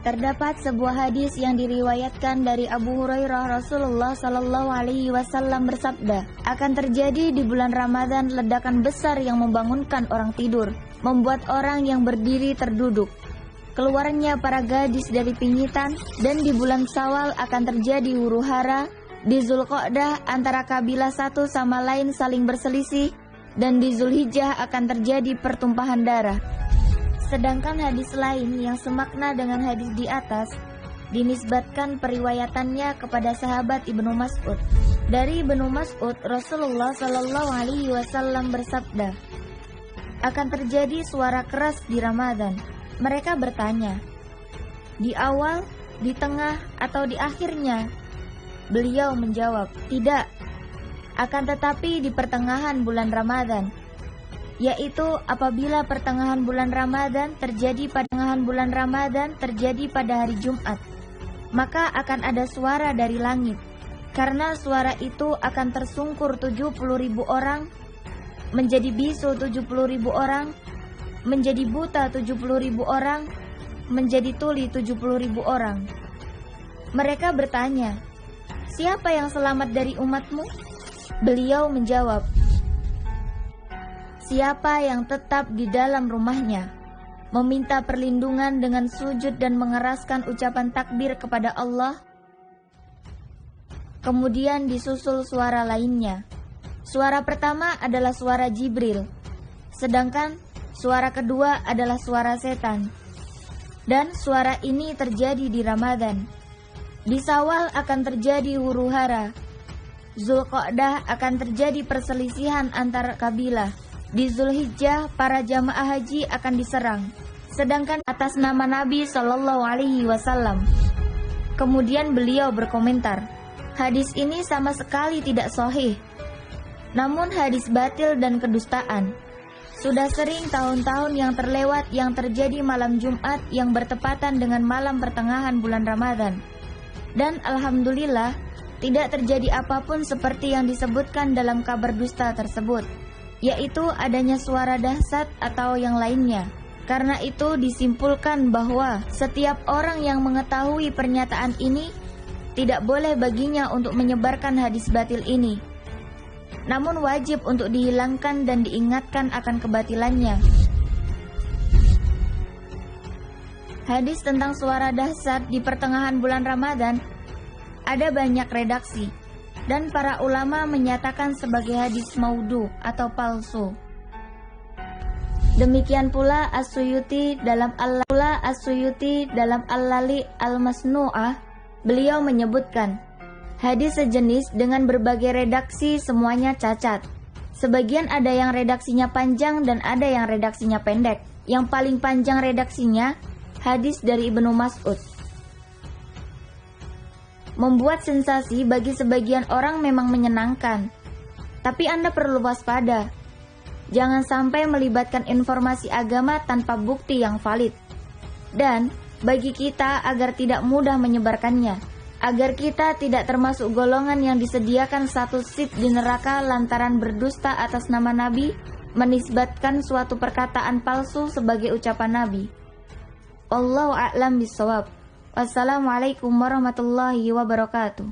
Terdapat sebuah hadis yang diriwayatkan dari Abu Hurairah. Rasulullah Shallallahu Alaihi Wasallam bersabda, akan terjadi di bulan Ramadan ledakan besar yang membangunkan orang tidur, membuat orang yang berdiri terduduk, keluarnya para gadis dari pingitan, dan di bulan Syawal akan terjadi huru-hara, di Zulqa'dah antara kabilah satu sama lain saling berselisih, dan di Zulhijjah akan terjadi pertumpahan darah. Sedangkan hadis lain yang semakna dengan hadis di atas dinisbatkan periwayatannya kepada sahabat Ibnu Mas'ud. Dari Ibnu Mas'ud, Rasulullah Shallallahu Alaihi Wasallam bersabda, akan terjadi suara keras di Ramadan. Mereka bertanya, di awal, di tengah, atau di akhirnya? Beliau menjawab, tidak, akan tetapi di pertengahan bulan Ramadan, yaitu apabila pertengahan bulan Ramadan terjadi pada hari Jumat, maka akan ada suara dari langit, karena suara itu akan tersungkur 70.000 orang, menjadi bisu 70.000 orang, menjadi buta 70.000 orang, menjadi tuli 70.000 orang. Mereka bertanya, siapa yang selamat dari umatmu? Beliau menjawab, siapa yang tetap di dalam rumahnya, meminta perlindungan dengan sujud dan mengeraskan ucapan takbir kepada Allah. Kemudian disusul suara lainnya. Suara pertama adalah suara Jibril, sedangkan suara kedua adalah suara setan. Dan suara ini terjadi di Ramadan. Di Syawal akan terjadi huru-hara. Zulqa'dah akan terjadi perselisihan antar kabilah. Di Zulhijjah para jamaah haji akan diserang, sedangkan atas nama Nabi Shallallahu Alaihi Wasallam. Kemudian beliau berkomentar, hadis ini sama sekali tidak sahih, namun hadis batil dan kedustaan. Sudah sering tahun-tahun yang terlewat yang terjadi malam Jumat yang bertepatan dengan malam pertengahan bulan Ramadan, dan alhamdulillah tidak terjadi apapun seperti yang disebutkan dalam kabar dusta tersebut, yaitu adanya suara dahsyat atau yang lainnya. Karena itu disimpulkan bahwa setiap orang yang mengetahui pernyataan ini tidak boleh baginya untuk menyebarkan hadis batil ini, namun wajib untuk dihilangkan dan diingatkan akan kebatilannya. Hadis tentang suara dahsyat di pertengahan bulan Ramadan ada banyak redaksi, dan para ulama menyatakan sebagai hadis maudhu atau palsu. Demikian pula As-Suyuti dalam Al-Lali Al-Masnu'ah, beliau menyebutkan hadis sejenis dengan berbagai redaksi semuanya cacat. Sebagian ada yang redaksinya panjang dan ada yang redaksinya pendek. Yang paling panjang redaksinya hadis dari Ibnu Mas'ud. Membuat sensasi bagi sebagian orang memang menyenangkan, tapi Anda perlu waspada. Jangan sampai melibatkan informasi agama tanpa bukti yang valid. Dan bagi kita agar tidak mudah menyebarkannya, agar kita tidak termasuk golongan yang disediakan satu seat di neraka lantaran berdusta atas nama Nabi, menisbatkan suatu perkataan palsu sebagai ucapan Nabi. Wallahu a'lam bishawab. Wassalamualaikum warahmatullahi wabarakatuh.